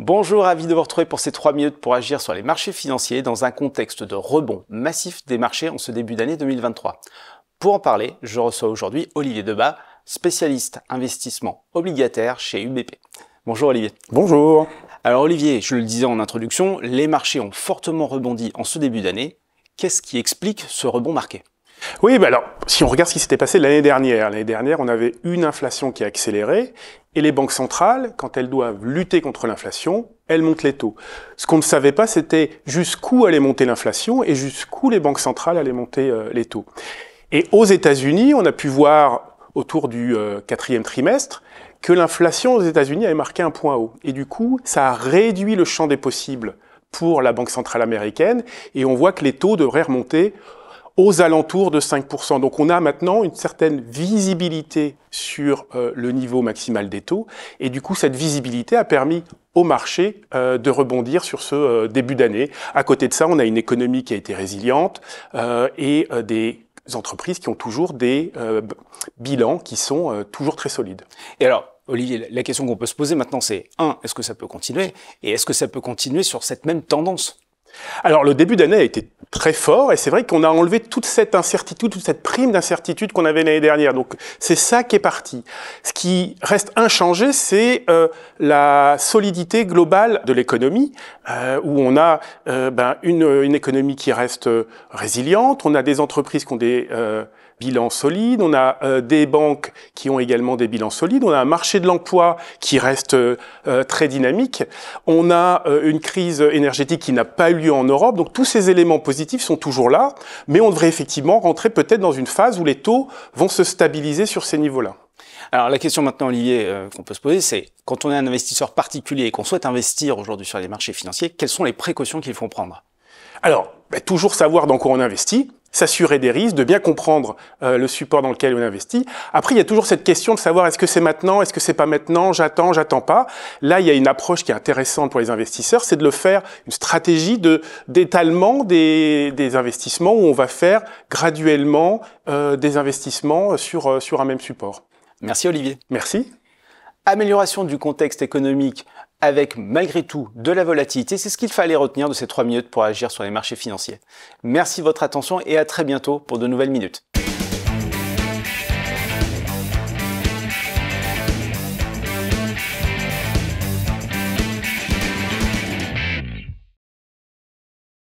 Bonjour, ravi de vous retrouver pour ces 3 minutes pour agir sur les marchés financiers dans un contexte de rebond massif des marchés en ce début d'année 2023. Pour en parler, je reçois aujourd'hui Olivier Debat, spécialiste investissement obligataire chez UBP. Bonjour Olivier. Bonjour. Alors Olivier, je le disais en introduction, les marchés ont fortement rebondi en ce début d'année. Qu'est-ce qui explique ce rebond marqué ? Oui, alors, si on regarde ce qui s'était passé l'année dernière, on avait une inflation qui a accéléré, et les banques centrales, quand elles doivent lutter contre l'inflation, elles montent les taux. Ce qu'on ne savait pas, c'était jusqu'où allait monter l'inflation et jusqu'où les banques centrales allaient monter les taux. Et aux États-Unis, on a pu voir autour du quatrième trimestre que l'inflation aux États-Unis avait marqué un point haut. Et du coup, ça a réduit le champ des possibles pour la Banque centrale américaine, et on voit que les taux devraient remonter aux alentours de 5%. Donc on a maintenant une certaine visibilité sur le niveau maximal des taux. Et du coup, cette visibilité a permis au marché de rebondir sur ce début d'année. À côté de ça, on a une économie qui a été résiliente et des entreprises qui ont toujours des bilans qui sont toujours très solides. Et alors, Olivier, la question qu'on peut se poser maintenant, c'est est-ce que ça peut continuer ? Et est-ce que ça peut continuer sur cette même tendance ? Alors, le début d'année a été très fort, et c'est vrai qu'on a enlevé toute cette incertitude, toute cette prime d'incertitude qu'on avait l'année dernière. Donc, c'est ça qui est parti. Ce qui reste inchangé, c'est la solidité globale de l'économie, où on a une économie qui reste résiliente, on a des entreprises qui ont des bilans solides, on a des banques qui ont également des bilans solides, on a un marché de l'emploi qui reste très dynamique, on a une crise énergétique qui n'a pas eu lieu en Europe, donc tous ces éléments positifs sont toujours là, mais on devrait effectivement rentrer peut-être dans une phase où les taux vont se stabiliser sur ces niveaux-là. Alors la question maintenant, Olivier, qu'on peut se poser, c'est quand on est un investisseur particulier et qu'on souhaite investir aujourd'hui sur les marchés financiers, quelles sont les précautions qu'il faut prendre ? Alors, toujours savoir dans quoi on investit, s'assurer des risques, de bien comprendre le support dans lequel on investit. Après, il y a toujours cette question de savoir est-ce que c'est maintenant, est-ce que c'est pas maintenant, j'attends pas. Là, il y a une approche qui est intéressante pour les investisseurs, c'est de le faire une stratégie d'étalement des investissements où on va faire graduellement des investissements sur un même support. Merci Olivier. Merci. Amélioration du contexte économique avec malgré tout de la volatilité, c'est ce qu'il fallait retenir de ces 3 minutes pour agir sur les marchés financiers. Merci de votre attention et à très bientôt pour de nouvelles minutes.